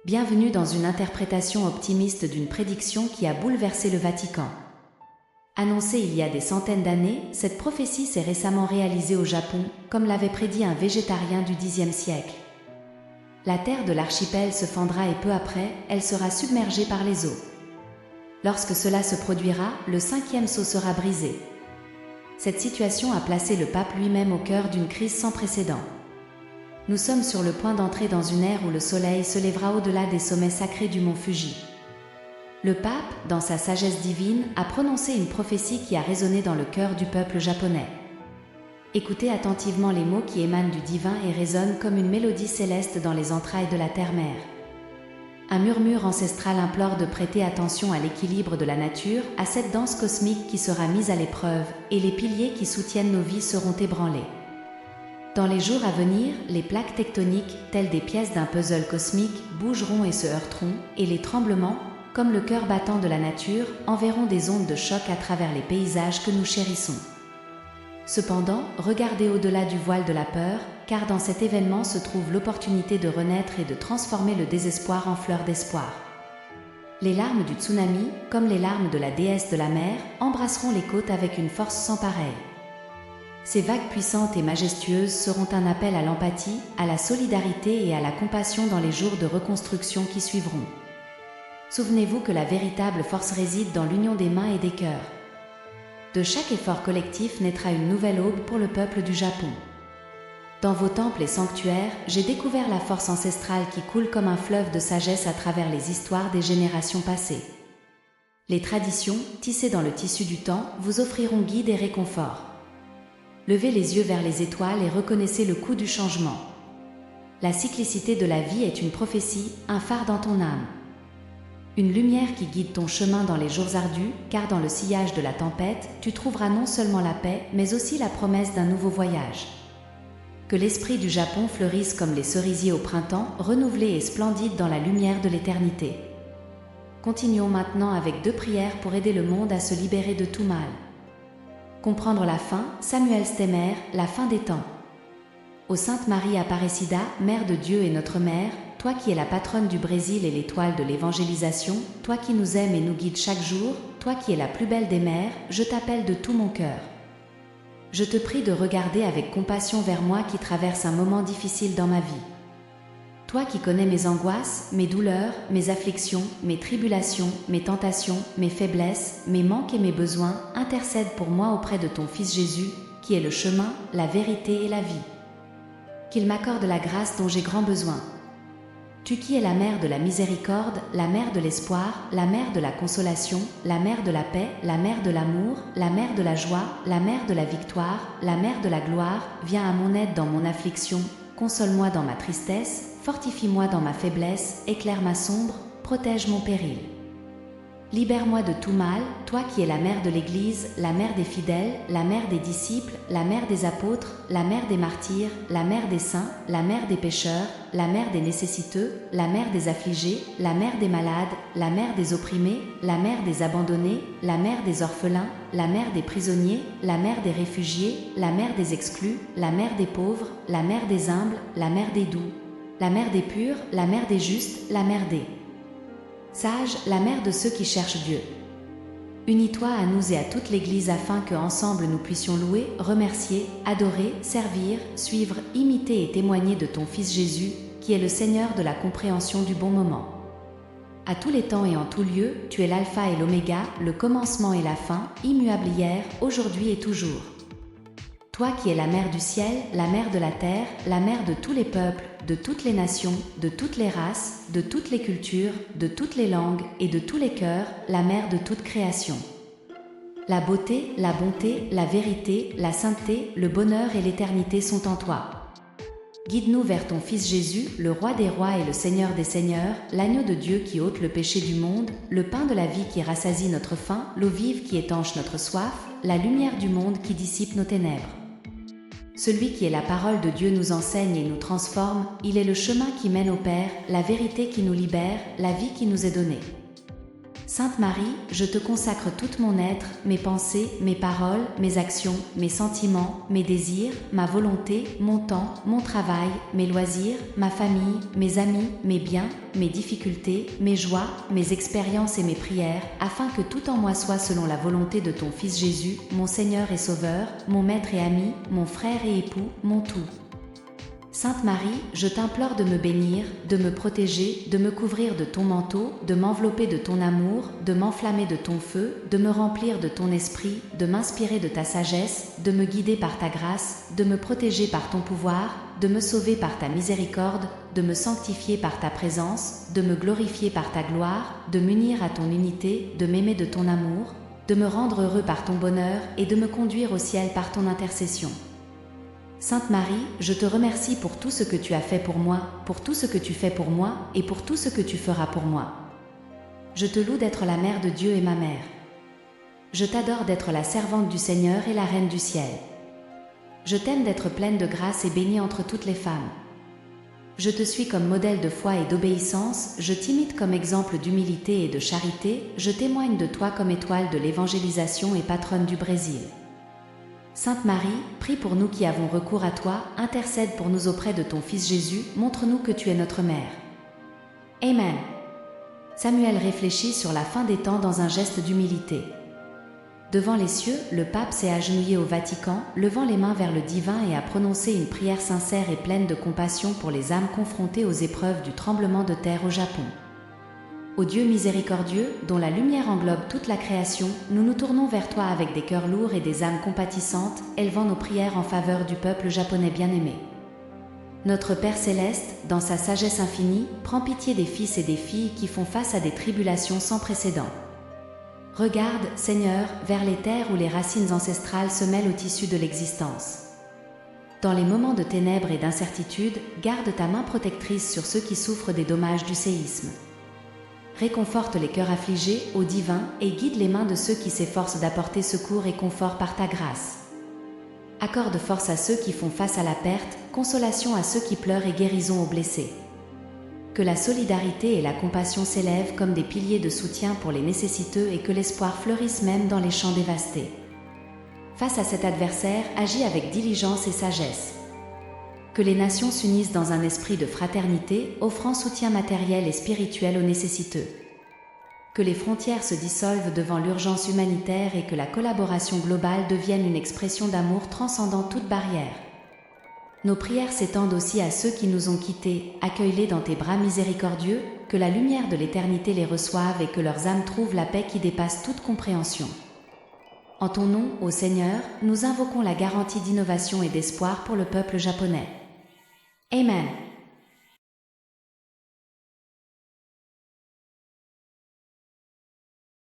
Bienvenue dans une interprétation optimiste d'une prédiction qui a bouleversé le Vatican. Annoncée il y a des centaines d'années, cette prophétie s'est récemment réalisée au Japon, comme l'avait prédit un végétarien du Xe siècle. La terre de l'archipel se fendra et peu après, elle sera submergée par les eaux. Lorsque cela se produira, le 5e sceau sera brisé. Cette situation a placé le pape lui-même au cœur d'une crise sans précédent. Nous sommes sur le point d'entrer dans une ère où le soleil se lèvera au-delà des sommets sacrés du mont Fuji. Le pape, dans sa sagesse divine, a prononcé une prophétie qui a résonné dans le cœur du peuple japonais. Écoutez attentivement les mots qui émanent du divin et résonnent comme une mélodie céleste dans les entrailles de la terre-mère. Un murmure ancestral implore de prêter attention à l'équilibre de la nature, à cette danse cosmique qui sera mise à l'épreuve, et les piliers qui soutiennent nos vies seront ébranlés. Dans les jours à venir, les plaques tectoniques, telles des pièces d'un puzzle cosmique, bougeront et se heurteront, et les tremblements, comme le cœur battant de la nature, enverront des ondes de choc à travers les paysages que nous chérissons. Cependant, regardez au-delà du voile de la peur, car dans cet événement se trouve l'opportunité de renaître et de transformer le désespoir en fleur d'espoir. Les larmes du tsunami, comme les larmes de la déesse de la mer, embrasseront les côtes avec une force sans pareille. Ces vagues puissantes et majestueuses seront un appel à l'empathie, à la solidarité et à la compassion dans les jours de reconstruction qui suivront. Souvenez-vous que la véritable force réside dans l'union des mains et des cœurs. De chaque effort collectif naîtra une nouvelle aube pour le peuple du Japon. Dans vos temples et sanctuaires, j'ai découvert la force ancestrale qui coule comme un fleuve de sagesse à travers les histoires des générations passées. Les traditions, tissées dans le tissu du temps, vous offriront guide et réconfort. Levez les yeux vers les étoiles et reconnaissez le coup du changement. La cyclicité de la vie est une prophétie, un phare dans ton âme. Une lumière qui guide ton chemin dans les jours ardus, car dans le sillage de la tempête, tu trouveras non seulement la paix, mais aussi la promesse d'un nouveau voyage. Que l'esprit du Japon fleurisse comme les cerisiers au printemps, renouvelé et splendide dans la lumière de l'éternité. Continuons maintenant avec 2 prières pour aider le monde à se libérer de tout mal. Comprendre la fin, Samuel Stemmer, la fin des temps. Ô Sainte Marie Aparecida, Mère de Dieu et notre Mère, toi qui es la patronne du Brésil et l'étoile de l'évangélisation, toi qui nous aimes et nous guides chaque jour, toi qui es la plus belle des mères, je t'appelle de tout mon cœur. Je te prie de regarder avec compassion vers moi qui traverse un moment difficile dans ma vie. Toi qui connais mes angoisses, mes douleurs, mes afflictions, mes tribulations, mes tentations, mes faiblesses, mes manques et mes besoins, intercède pour moi auprès de ton Fils Jésus, qui est le chemin, la vérité et la vie. Qu'il m'accorde la grâce dont j'ai grand besoin. Tu qui es la mère de la miséricorde, la mère de l'espoir, la mère de la consolation, la mère de la paix, la mère de l'amour, la mère de la joie, la mère de la victoire, la mère de la gloire, viens à mon aide dans mon affliction, console-moi dans ma tristesse, fortifie-moi dans ma faiblesse, éclaire ma sombre, protège mon péril. Libère-moi de tout mal, toi qui es la mère de l'Église, la mère des fidèles, la mère des disciples, la mère des apôtres, la mère des martyrs, la mère des saints, la mère des pécheurs, la mère des nécessiteux, la mère des affligés, la mère des malades, la mère des opprimés, la mère des abandonnés, la mère des orphelins, la mère des prisonniers, la mère des réfugiés, la mère des exclus, la mère des pauvres, la mère des humbles, la mère des doux, la mère des purs, la mère des justes, la mère des sages, la mère de ceux qui cherchent Dieu. Unis-toi à nous et à toute l'Église afin que ensemble nous puissions louer, remercier, adorer, servir, suivre, imiter et témoigner de ton Fils Jésus, qui est le Seigneur de la compréhension du bon moment. À tous les temps et en tout lieu, tu es l'alpha et l'oméga, le commencement et la fin, immuable hier, aujourd'hui et toujours. Toi qui es la mère du ciel, la mère de la terre, la mère de tous les peuples, de toutes les nations, de toutes les races, de toutes les cultures, de toutes les langues et de tous les cœurs, la mère de toute création. La beauté, la bonté, la vérité, la sainteté, le bonheur et l'éternité sont en toi. Guide-nous vers ton Fils Jésus, le Roi des rois et le Seigneur des seigneurs, l'agneau de Dieu qui ôte le péché du monde, le pain de la vie qui rassasie notre faim, l'eau vive qui étanche notre soif, la lumière du monde qui dissipe nos ténèbres. Celui qui est la parole de Dieu nous enseigne et nous transforme, il est le chemin qui mène au Père, la vérité qui nous libère, la vie qui nous est donnée. Sainte Marie, je te consacre toute mon être, mes pensées, mes paroles, mes actions, mes sentiments, mes désirs, ma volonté, mon temps, mon travail, mes loisirs, ma famille, mes amis, mes biens, mes difficultés, mes joies, mes expériences et mes prières, afin que tout en moi soit selon la volonté de ton Fils Jésus, mon Seigneur et Sauveur, mon Maître et ami, mon frère et époux, mon tout. Sainte Marie, je t'implore de me bénir, de me protéger, de me couvrir de ton manteau, de m'envelopper de ton amour, de m'enflammer de ton feu, de me remplir de ton esprit, de m'inspirer de ta sagesse, de me guider par ta grâce, de me protéger par ton pouvoir, de me sauver par ta miséricorde, de me sanctifier par ta présence, de me glorifier par ta gloire, de m'unir à ton unité, de m'aimer de ton amour, de me rendre heureux par ton bonheur et de me conduire au ciel par ton intercession. Sainte Marie, je te remercie pour tout ce que tu as fait pour moi, pour tout ce que tu fais pour moi et pour tout ce que tu feras pour moi. Je te loue d'être la mère de Dieu et ma mère. Je t'adore d'être la servante du Seigneur et la reine du ciel. Je t'aime d'être pleine de grâce et bénie entre toutes les femmes. Je te suis comme modèle de foi et d'obéissance, je t'imite comme exemple d'humilité et de charité, je témoigne de toi comme étoile de l'évangélisation et patronne du Brésil. Sainte Marie, prie pour nous qui avons recours à toi, intercède pour nous auprès de ton Fils Jésus, montre-nous que tu es notre mère. Amen. Samuel réfléchit sur la fin des temps dans un geste d'humilité. Devant les cieux, le pape s'est agenouillé au Vatican, levant les mains vers le divin et a prononcé une prière sincère et pleine de compassion pour les âmes confrontées aux épreuves du tremblement de terre au Japon. Ô Dieu miséricordieux, dont la lumière englobe toute la création, nous nous tournons vers toi avec des cœurs lourds et des âmes compatissantes, élevant nos prières en faveur du peuple japonais bien-aimé. Notre Père Céleste, dans sa sagesse infinie, prend pitié des fils et des filles qui font face à des tribulations sans précédent. Regarde, Seigneur, vers les terres où les racines ancestrales se mêlent au tissu de l'existence. Dans les moments de ténèbres et d'incertitude, garde ta main protectrice sur ceux qui souffrent des dommages du séisme. Réconforte les cœurs affligés, ô divin, et guide les mains de ceux qui s'efforcent d'apporter secours et confort par ta grâce. Accorde force à ceux qui font face à la perte, consolation à ceux qui pleurent et guérison aux blessés. Que la solidarité et la compassion s'élèvent comme des piliers de soutien pour les nécessiteux et que l'espoir fleurisse même dans les champs dévastés. Face à cet adversaire, agis avec diligence et sagesse. Que les nations s'unissent dans un esprit de fraternité, offrant soutien matériel et spirituel aux nécessiteux. Que les frontières se dissolvent devant l'urgence humanitaire et que la collaboration globale devienne une expression d'amour transcendant toute barrière. Nos prières s'étendent aussi à ceux qui nous ont quittés, accueille-les dans tes bras miséricordieux, que la lumière de l'éternité les reçoive et que leurs âmes trouvent la paix qui dépasse toute compréhension. En ton nom, ô Seigneur, nous invoquons la garantie d'innovation et d'espoir pour le peuple japonais. Amen.